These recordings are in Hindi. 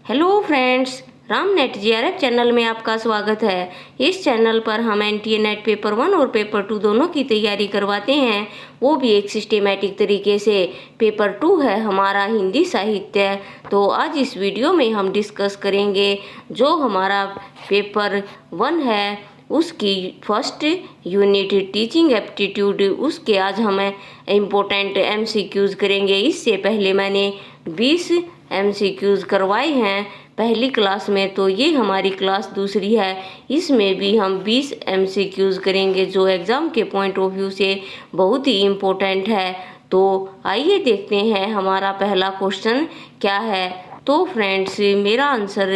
Hello friends, Ram net GRF channel में आपका स्वागत है। इस चैनल पर हम एनटीए नेट पेपर 1 और पेपर 2 दोनों की तैयारी करवाते हैं, वो भी एक सिस्टेमेटिक तरीके से। पेपर 2 है हमारा हिंदी साहित्य। तो आज इस वीडियो में हम डिस्कस करेंगे जो हमारा पेपर 1 है उसकी फर्स्ट यूनिट टीचिंग एप्टीट्यूड, उसके आज हमें इम्पोर्टेंट एमसीक्यूज़ करेंगे। इससे पहले मैंने 20 एमसीक्यूज़ करवाए हैं पहली क्लास में, तो ये हमारी क्लास दूसरी है। इसमें भी हम 20 एमसीक्यूज़ करेंगे जो एग्ज़ाम के पॉइंट ऑफ व्यू से बहुत ही इम्पोर्टेंट है। तो आइए देखते हैं हमारा पहला क्वेश्चन क्या है। तो फ्रेंड्स, मेरा आंसर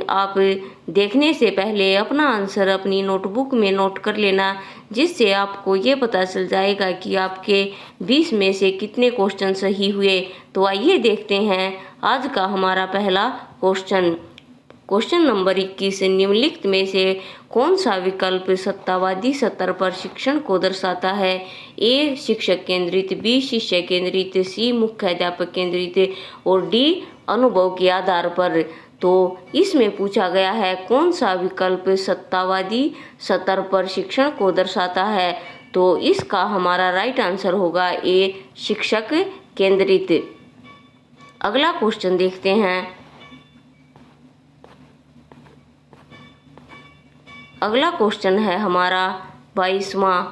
आप देखने से पहले अपना आंसर अपनी नोटबुक में नोट कर लेना, जिससे आपको ये पता चल जाएगा कि आपके 20 में से कितने क्वेश्चन सही हुए। तो आइए देखते हैं आज का हमारा पहला क्वेश्चन। क्वेश्चन नंबर 21, निम्नलिखित में से कौन सा विकल्प सत्तावादी स्तर पर शिक्षण को दर्शाता है? ए शिक्षक केंद्रित, बी शिष्य केंद्रित, सी मुख्याध्यापक केंद्रित और डी अनुभव के आधार पर। तो इसमें पूछा गया है कौन सा विकल्प सत्तावादी स्तर पर शिक्षण को दर्शाता है। तो इसका हमारा राइट आंसर होगा ए शिक्षक केंद्रित। अगला क्वेश्चन देखते हैं। अगला क्वेश्चन है हमारा 22वां।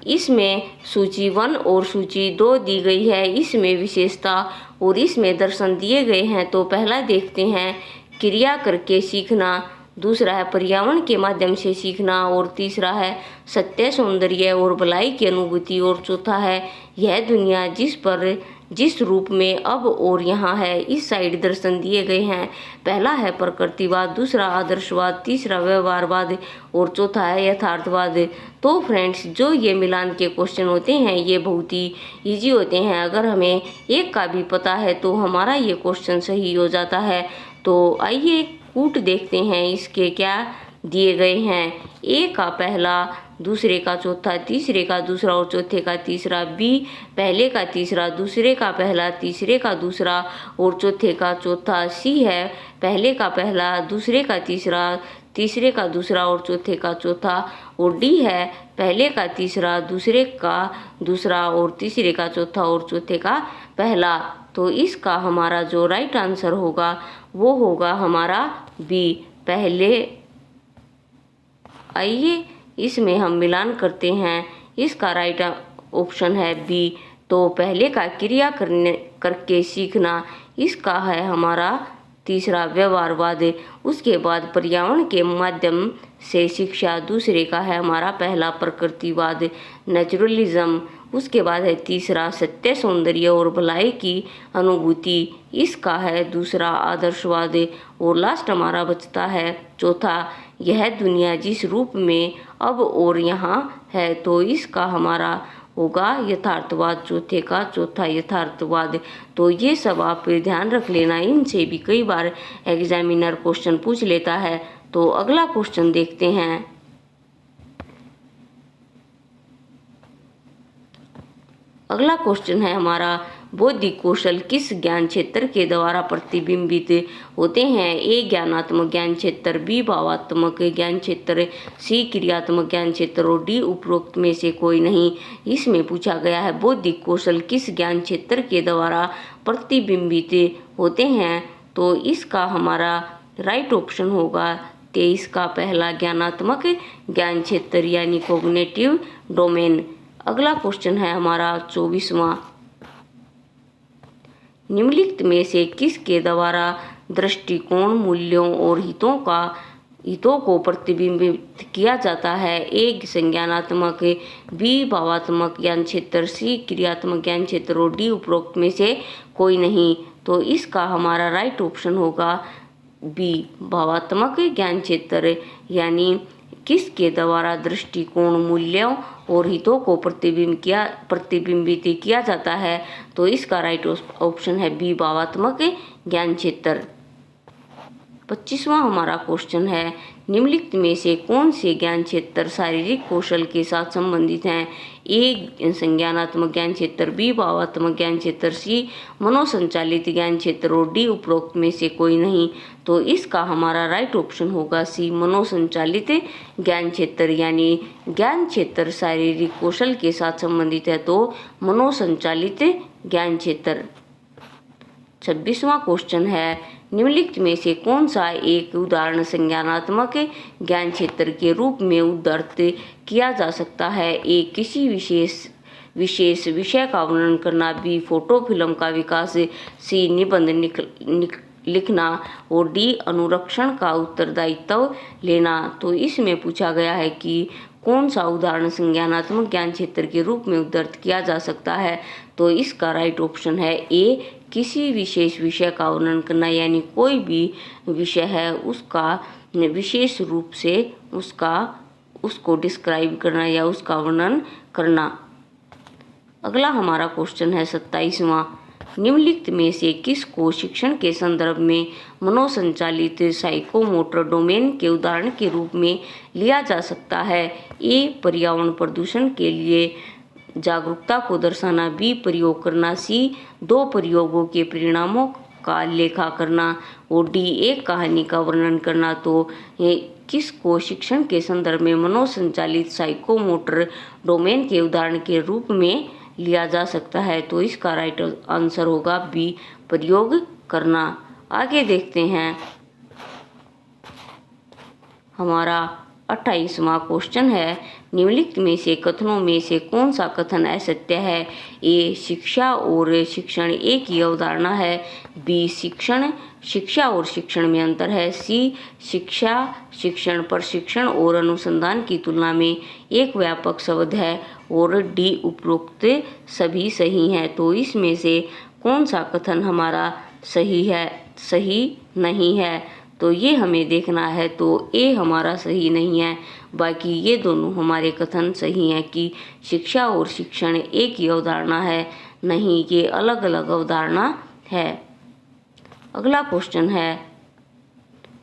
इसमें सूची 1 और सूची 2 दी गई है। इसमें विशेषता और इसमें दर्शन दिए गए हैं। तो पहला देखते हैं क्रिया करके सीखना, दूसरा है पर्यावरण के माध्यम से सीखना और तीसरा है सत्य, सौंदर्य और भलाई की अनुभूति और चौथा है यह दुनिया जिस रूप में अब और यहाँ है। इस साइड दर्शन दिए गए हैं। पहला है प्रकृतिवाद, दूसरा आदर्शवाद, तीसरा व्यवहारवाद और चौथा है यथार्थवाद। तो फ्रेंड्स, जो ये मिलान के क्वेश्चन होते हैं ये बहुत ही इजी होते हैं। अगर हमें एक का भी पता है तो हमारा ये क्वेश्चन सही हो जाता है। तो आइए कूट देखते हैं इसके क्या दिए गए हैं। ए का पहला, दूसरे का चौथा, तीसरे का दूसरा और चौथे का तीसरा। बी पहले का तीसरा, दूसरे का पहला, तीसरे का दूसरा और चौथे का चौथा। सी है पहले का पहला, दूसरे का तीसरा, तीसरे का दूसरा और चौथे का चौथा। और डी है पहले का तीसरा, दूसरे का दूसरा और तीसरे का चौथा और चौथे का पहला। तो इसका हमारा जो राइट आंसर होगा वो होगा हमारा बी पहले। आइए इसमें हम मिलान करते हैं। इसका राइट ऑप्शन है बी। तो पहले का क्रिया करके सीखना, इसका है हमारा तीसरा व्यवहारवाद। उसके बाद पर्यावरण के माध्यम से शिक्षा, दूसरे का है हमारा पहला प्रकृतिवाद नेचुरलिज्म। उसके बाद है तीसरा सत्य, सौंदर्य और भलाई की अनुभूति, इसका है दूसरा आदर्शवाद। और लास्ट हमारा बचता है चौथा यह दुनिया जिस रूप में अब और यहाँ है। तो इसका हमारा होगा यथार्थवाद, चौथे का चौथा यथार्थवाद। तो ये सब आप ध्यान रख लेना, इनसे भी कई बार एग्जामिनर क्वेश्चन पूछ लेता है। तो अगला क्वेश्चन देखते हैं। अगला क्वेश्चन है हमारा बौद्धिक कौशल किस ज्ञान क्षेत्र के द्वारा प्रतिबिंबित होते हैं? ए ज्ञानात्मक ज्ञान क्षेत्र, बी भावात्मक ज्ञान क्षेत्र, सी क्रियात्मक ज्ञान क्षेत्र और डी उपरोक्त में से कोई नहीं। इसमें पूछा गया है बौद्धिक कौशल किस ज्ञान क्षेत्र के द्वारा प्रतिबिंबित होते हैं। तो इसका हमारा राइट ऑप्शन होगा 23 का पहला ज्ञानात्मक ज्ञान क्षेत्र यानी कॉग्निटिव डोमेन। अगला क्वेश्चन है हमारा 24वां। निम्नलिखित में से किसके द्वारा दृष्टिकोण, मूल्यों और हितों को प्रतिबिंबित किया जाता है? ए संज्ञानात्मक, बी भावात्मक ज्ञान क्षेत्र, सी क्रियात्मक ज्ञान क्षेत्र और डी उपरोक्त में से कोई नहीं। तो इसका हमारा राइट ऑप्शन होगा बी भावात्मक ज्ञान क्षेत्र, यानी किसके द्वारा दृष्टिकोण, मूल्यों और हितों को प्रतिबिंबित किया जाता है। तो इसका राइट ऑप्शन है बी भावात्मक ज्ञान क्षेत्र। 25वां हमारा क्वेश्चन है निम्नलिखित में से कौन से ज्ञान क्षेत्र शारीरिक कौशल के साथ संबंधित हैं? ए संज्ञानात्मक ज्ञान क्षेत्र, बी भावात्मक ज्ञान क्षेत्र, सी मनोसंचालित ज्ञान क्षेत्र और डी उपरोक्त में से कोई नहीं। तो इसका हमारा राइट ऑप्शन होगा सी मनोसंचालित ज्ञान क्षेत्र, यानी ज्ञान क्षेत्र शारीरिक कौशल के साथ संबंधित है तो मनोसंचालित ज्ञान क्षेत्र। 26वां क्वेश्चन है, निम्नलिखित में से कौन सा एक उदाहरण संज्ञानात्मक ज्ञान क्षेत्र के रूप में उद्धृत किया जा सकता है? ए किसी विशेष विषय का वर्णन करना, बी फोटो फिल्म का विकास, सी निबंध लिखना और डी अनुरक्षण का उत्तरदायित्व लेना। तो इसमें पूछा गया है कि कौन सा उदाहरण संज्ञानात्मक ज्ञान क्षेत्र के रूप में उद्धृत किया जा सकता है? तो इसका राइट ऑप्शन है ए किसी विशेष विषय का वर्णन करना, यानी कोई भी विषय है उसका विशेष रूप से उसको डिस्क्राइब करना या उसका वर्णन करना। अगला हमारा क्वेश्चन है 27वां, निम्नलिखित में से किसको शिक्षण के संदर्भ में मनोसंचालित साइकोमोटर डोमेन के उदाहरण के रूप में लिया जा सकता है? ए पर्यावरण प्रदूषण के लिए जागरूकता को दर्शाना, बी प्रयोग करना, सी दो प्रयोगों के परिणामों का लेखा करना और डी एक कहानी का वर्णन करना। तो ये किसको शिक्षण के संदर्भ में मनोसंचालित साइकोमोटर डोमेन के उदाहरण के रूप में लिया जा सकता है? तो इसका राइट आंसर होगा बी प्रयोग करना। आगे देखते हैं, हमारा 28वां क्वेश्चन है, निम्नलिखित में से कथनों में से कौन सा कथन असत्य है? ए शिक्षा और शिक्षण एक ही अवधारणा है, बी शिक्षा और शिक्षण में अंतर है, सी शिक्षा शिक्षण प्रशिक्षण और अनुसंधान की तुलना में एक व्यापक शब्द है और डी उपरोक्त सभी सही हैं। तो इसमें से कौन सा कथन हमारा सही नहीं है? तो ये हमें देखना है। तो ए हमारा सही नहीं है, बाकी ये दोनों हमारे कथन सही हैं कि शिक्षा और शिक्षण एक ही अवधारणा है, नहीं ये अलग अलग अवधारणा है। अगला क्वेश्चन है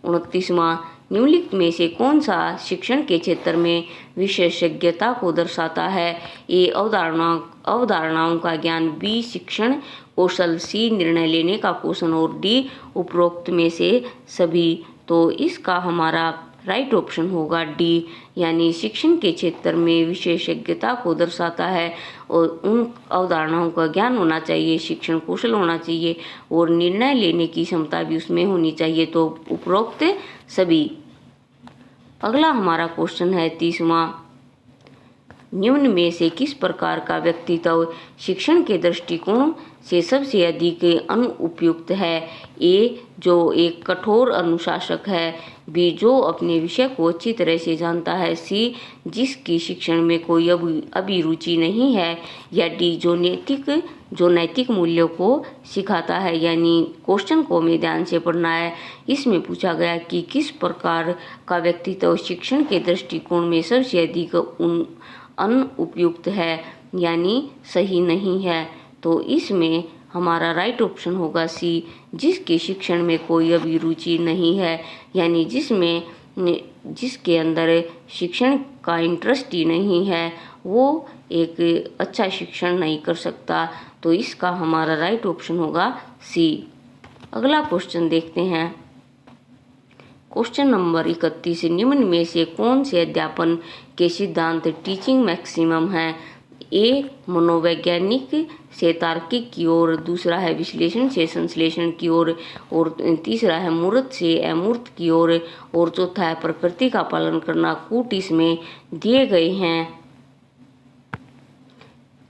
29वां, निम्नलिखित में से कौन सा शिक्षण के क्षेत्र में विशेषज्ञता को दर्शाता है? ए अवधारणाओं का ज्ञान, बी शिक्षण कौशल, सी निर्णय लेने का कौशल और डी उपरोक्त में से सभी। तो इसका हमारा राइट ऑप्शन होगा डी, यानी शिक्षण के क्षेत्र में विशेषज्ञता को दर्शाता है और उन अवधारणाओं का ज्ञान होना चाहिए, शिक्षण कौशल होना चाहिए और निर्णय लेने की क्षमता भी उसमें होनी चाहिए। तो उपरोक्त सभी। अगला हमारा क्वेश्चन है 30वां, निम्न में से किस प्रकार का व्यक्तित्व शिक्षण के दृष्टिकोण से सबसे अधिक अनुपयुक्त है? ए जो एक कठोर अनुशासक है, बी जो अपने विषय को अच्छी तरह से जानता है, सी जिसकी शिक्षण में कोई अभिरुचि नहीं है, या डी जो नैतिक मूल्यों को सिखाता है। यानी क्वेश्चन को हमें ध्यान से पढ़ना है। इसमें पूछा गया कि किस प्रकार का व्यक्तित्व शिक्षण के दृष्टिकोण में सबसे अधिक अनुपयुक्त है, यानी सही नहीं है। तो इसमें हमारा राइट ऑप्शन होगा सी जिसके शिक्षण में कोई अभिरुचि नहीं है, यानी जिसके अंदर शिक्षण का इंटरेस्ट ही नहीं है, वो एक अच्छा शिक्षण नहीं कर सकता। तो इसका हमारा राइट ऑप्शन होगा सी। अगला क्वेश्चन देखते हैं, क्वेश्चन नंबर 31, निम्न में से कौन से अध्यापन के सिद्धांत टीचिंग मैक्सिमम है? ए मनोवैज्ञानिक से तार्किक की ओर, दूसरा है विश्लेषण से संश्लेषण की ओर और तीसरा है मूर्त से अमूर्त की ओर और चौथा है प्रकृति का पालन करना। कूट इसमें दिए गए हैं,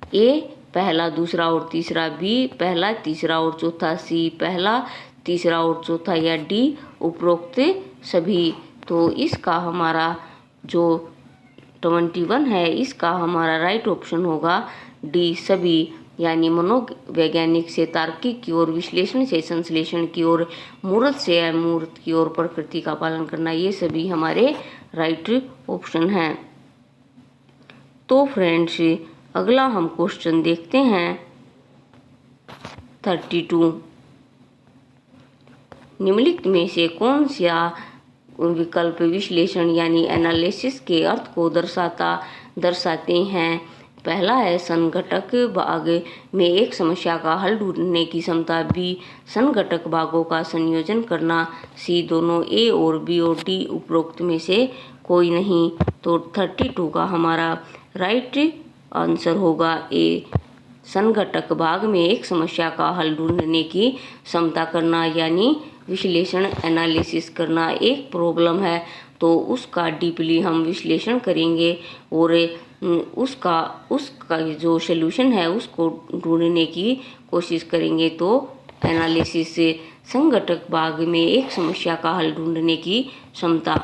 ए पहला दूसरा और तीसरा, बी पहला तीसरा और चौथा, सी पहला तीसरा और चौथा, या डी उपरोक्त सभी। तो इसका हमारा जो 21 है, इसका हमारा राइट ऑप्शन होगा डी सभी, यानी मनोवैज्ञानिक से तार्किक की ओर, विश्लेषण से संश्लेषण की ओर, मूर्त से अमूर्त की ओर, प्रकृति का पालन करना, ये सभी हमारे राइट ऑप्शन हैं। तो फ्रेंड्स, अगला हम क्वेश्चन देखते हैं 32, निम्नलिखित में से कौन सा विकल्प विश्लेषण यानी एनालिसिस के अर्थ को दर्शाते हैं? पहला है संघटक भाग में एक समस्या का हल ढूंढने की क्षमता, बी संघटक भागों का संयोजन करना, सी दोनों ए और बी और डी उपरोक्त में से कोई नहीं। तो 32 का हमारा राइट आंसर होगा ए संघटक भाग में एक समस्या का हल ढूंढने की क्षमता करना, यानी विश्लेषण एनालिसिस करना। एक प्रॉब्लम है तो उसका डीपली हम विश्लेषण करेंगे और उसका जो सलूशन है उसको ढूंढने की कोशिश करेंगे। तो एनालिसिस से संघटक भाग में एक समस्या का हल ढूंढने की क्षमता।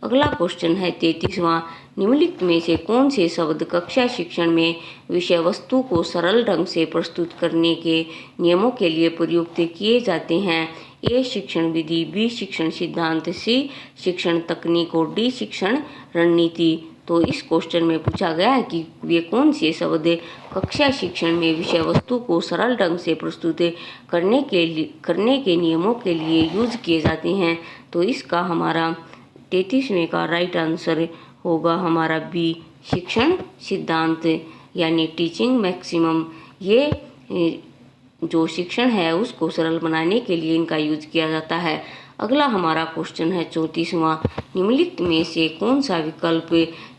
अगला क्वेश्चन है 33वां, निम्नलिखित में से कौन से शब्द कक्षा शिक्षण में विषय वस्तु को सरल ढंग से प्रस्तुत करने के नियमों के लिए प्रयुक्त किए जाते हैं? ए शिक्षण विधि, बी शिक्षण सिद्धांत, सी शिक्षण तकनीक और डी शिक्षण रणनीति। तो इस क्वेश्चन में पूछा गया है कि वे कौन से शब्द कक्षा शिक्षण में विषय वस्तु को सरल ढंग से प्रस्तुत करने के नियमों के लिए यूज किए जाते हैं। तो इसका हमारा 33वें का राइट आंसर होगा हमारा बी शिक्षण सिद्धांत, यानी टीचिंग मैक्सिमम। ये जो शिक्षण है उसको सरल बनाने के लिए इनका यूज किया जाता है। अगला हमारा क्वेश्चन है 34वां, निम्नलिखित में से कौन सा विकल्प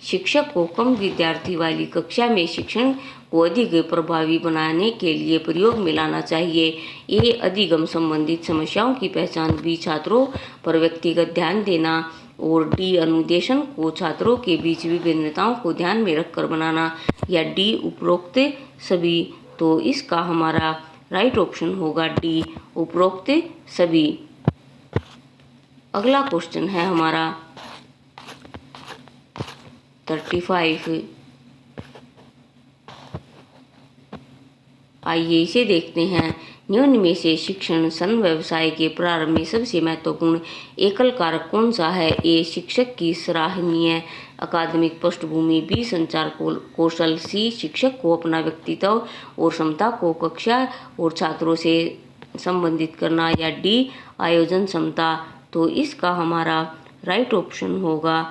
शिक्षक को कम विद्यार्थी वाली कक्षा में शिक्षण को अधिक प्रभावी बनाने के लिए प्रयोग में लाना चाहिए? ए अधिगम संबंधित समस्याओं की पहचान, बी छात्रों पर व्यक्तिगत ध्यान देना और डी अनुदेशन को छात्रों के बीच विभिन्नताओं को ध्यान में रखकर बनाना, या डी उपरोक्त सभी। तो इसका हमारा राइट ऑप्शन होगा डी उपरोक्त सभी। अगला क्वेश्चन है हमारा 35। आइए इसे देखते हैं। निम्न में से शिक्षण सन व्यवसाय के प्रारंभ में सबसे महत्वपूर्ण एकल कारक कौन सा है? ए शिक्षक की सराहनीय अकादमिक पृष्ठभूमि, बी संचार कौशल, सी शिक्षक को अपना व्यक्तित्व और क्षमता को कक्षा और छात्रों से संबंधित करना, या डी आयोजन क्षमता। तो इसका हमारा राइट ऑप्शन होगा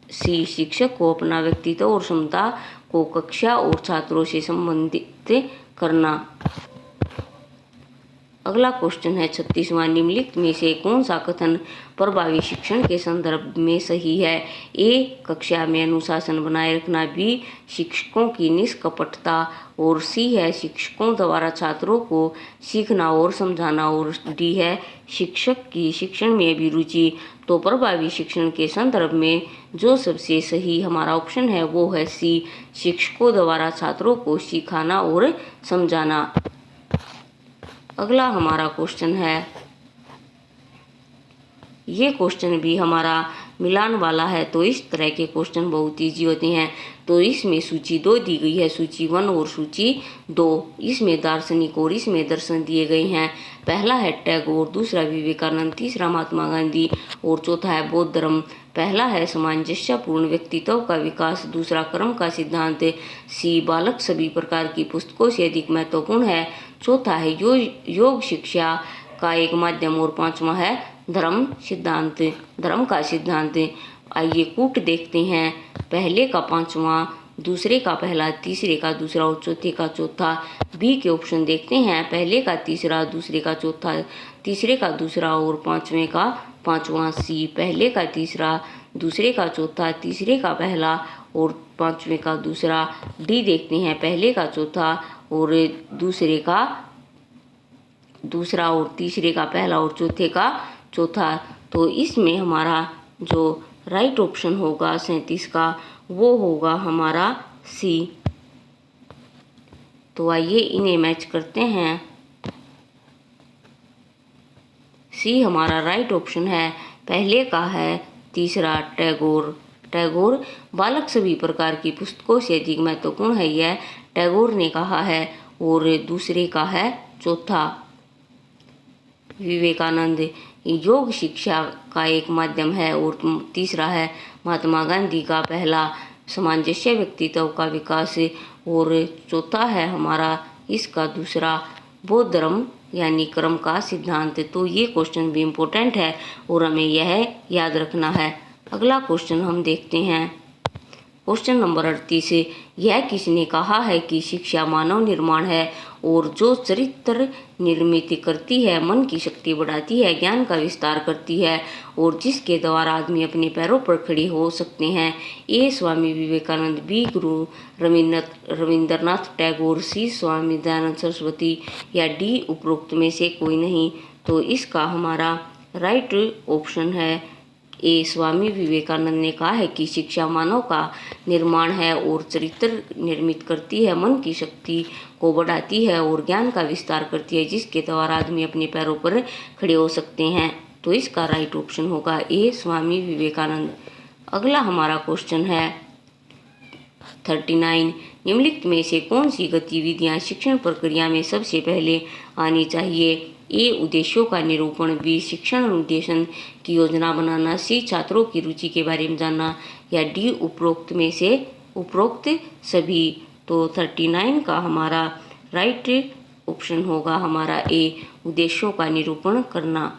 सी शिक्षक को अपना व्यक्तित्व और क्षमता को कक्षा और छात्रों से संबंधित करना। अगला क्वेश्चन है 36वां, निम्नलिखित में से कौन सा कथन प्रभावी शिक्षण के संदर्भ में सही है? ए कक्षा में अनुशासन बनाए रखना, बी शिक्षकों की निष्कपटता और सी है शिक्षकों द्वारा छात्रों को सीखना और समझाना, और डी है शिक्षक की शिक्षण में अभिरुचि। तो प्रभावी शिक्षण के संदर्भ में जो सबसे सही हमारा ऑप्शन है वो है सी शिक्षकों द्वारा छात्रों को सिखाना और समझाना। अगला हमारा क्वेश्चन है, ये क्वेश्चन भी हमारा मिलान वाला है। तो इस तरह के क्वेश्चन बहुत ईजी होते हैं। तो इसमें सूची 2 दी गई है, सूची 1 और सूची 2। इसमें दार्शनिक और इसमें दर्शन दिए गए हैं। पहला है टैगोर, दूसरा विवेकानंद, तीसरा महात्मा गांधी और चौथा है बौद्ध धर्म। पहला है सामंजस्यपूर्ण व्यक्तित्व का विकास, दूसरा कर्म का सिद्धांत, सी बालक सभी प्रकार की पुस्तकों से अधिक महत्वपूर्ण है, चौथा है योग शिक्षा का एक माध्यम और पांचवा है धर्म का सिद्धांत। आइए कूट देखते हैं। पहले का पांचवा, दूसरे का पहला, तीसरे का दूसरा और चौथे का चौथा। बी के ऑप्शन देखते हैं। पहले का तीसरा, दूसरे का चौथा, तीसरे का दूसरा और पांचवें का पांचवा। सी पहले का तीसरा, दूसरे का चौथा, तीसरे का पहला और पांचवें का दूसरा। डी देखते हैं। पहले का चौथा और दूसरे का दूसरा और तीसरे का पहला और चौथे का चौथा। तो इसमें हमारा जो राइट ऑप्शन होगा 37 का वो होगा हमारा सी। तो आइए इन्हें मैच करते हैं। सी हमारा राइट ऑप्शन है। पहले का है तीसरा टैगोर बालक सभी प्रकार की पुस्तकों से अधिक महत्वपूर्ण है, यह टैगोर ने कहा है। और दूसरे का है चौथा विवेकानंद, योग शिक्षा का एक माध्यम है। और तीसरा है महात्मा गांधी का पहला सामंजस्य व्यक्तित्व का विकास। और चौथा है हमारा इसका दूसरा बौद्ध धर्म यानी कर्म का सिद्धांत। तो ये क्वेश्चन भी इम्पोर्टेंट है और हमें यह याद रखना है। अगला क्वेश्चन हम देखते हैं। क्वेश्चन नंबर 38, यह किसने कहा है कि शिक्षा मानव निर्माण है और जो चरित्र निर्मित करती है, मन की शक्ति बढ़ाती है, ज्ञान का विस्तार करती है और जिसके द्वारा आदमी अपने पैरों पर खड़े हो सकते हैं? ए स्वामी विवेकानंद, बी गुरु रविंद्रनाथ टैगोर, सी स्वामी दयानंद सरस्वती या डी उपरोक्त में से कोई नहीं। तो इसका हमारा राइट ऑप्शन है ए स्वामी विवेकानंद ने कहा है कि शिक्षा मानव का निर्माण है और चरित्र निर्मित करती है, मन की शक्ति को बढ़ाती है और ज्ञान का विस्तार करती है, जिसके द्वारा आदमी अपने पैरों पर खड़े हो सकते हैं। तो इसका राइट ऑप्शन होगा ए स्वामी विवेकानंद। अगला हमारा क्वेश्चन है 39, निम्नलिखित में से कौन सी गतिविधियां शिक्षण प्रक्रिया में सबसे पहले आनी चाहिए? ए उद्देश्यों का निरूपण, बी शिक्षण अनुदेशन की योजना बनाना, सी छात्रों की रुचि के बारे में जानना या डी उपरोक्त सभी। तो 39 का हमारा राइट ऑप्शन होगा हमारा ए उद्देश्यों का निरूपण करना।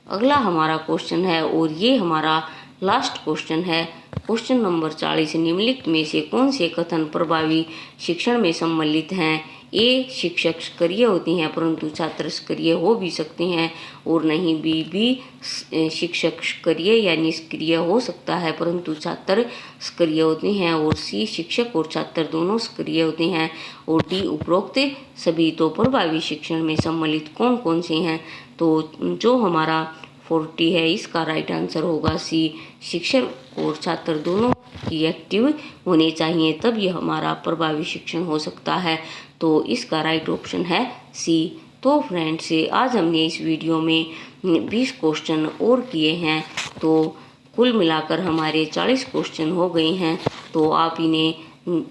अगला हमारा क्वेश्चन है और ये हमारा लास्ट क्वेश्चन है, क्वेश्चन नंबर 40, निम्नलिखित में से कौन से कथन प्रभावी शिक्षण में सम्मिलित हैं? ए शिक्षक सक्रिय होते हैं परंतु छात्र सक्रिय हो भी सकते हैं और नहीं, बी शिक्षक सक्रिय या निष्क्रिय हो सकता है परंतु छात्र सक्रिय होते हैं और सी शिक्षक और छात्र दोनों सक्रिय होते हैं और डी उपरोक्त सभी। तो प्रभावी शिक्षण में सम्मिलित कौन कौन से हैं? तो जो हमारा 40 है इसका राइट आंसर होगा सी, शिक्षक और छात्र दोनों की एक्टिव होने चाहिए, तब यह हमारा प्रभावी शिक्षण हो सकता है। तो इसका राइट ऑप्शन है सी। तो फ्रेंड्स, आज हमने इस वीडियो में 20 क्वेश्चन और किए हैं, तो कुल मिलाकर हमारे 40 क्वेश्चन हो गए हैं। तो आप इन्हें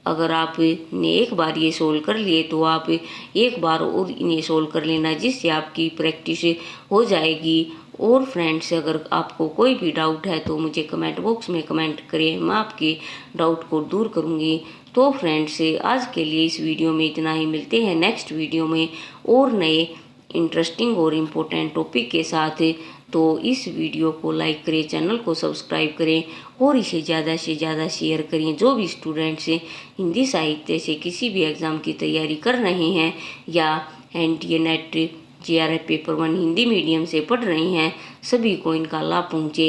अगर आपने एक बार ये सोल्व कर लिए तो आप एक बार और इन्हें सोल्व कर लेना, जिससे आपकी प्रैक्टिस हो जाएगी। और फ्रेंड्स, अगर आपको कोई भी डाउट है तो मुझे कमेंट बॉक्स में कमेंट करें, मैं आपके डाउट को दूर करूँगी। तो फ्रेंड्स, आज के लिए इस वीडियो में इतना ही। मिलते हैं नेक्स्ट वीडियो में और नए इंटरेस्टिंग और इम्पोर्टेंट टॉपिक के साथ। तो इस वीडियो को लाइक करें, चैनल को सब्सक्राइब करें और इसे ज़्यादा से ज़्यादा शेयर करें। जो भी स्टूडेंट्स हिंदी साहित्य से किसी भी एग्ज़ाम की तैयारी कर रहे हैं या NTA NET JRF paper 1 Hindi medium से पढ़ रहे हैं, सभी को इनका लाभ पहुँचे।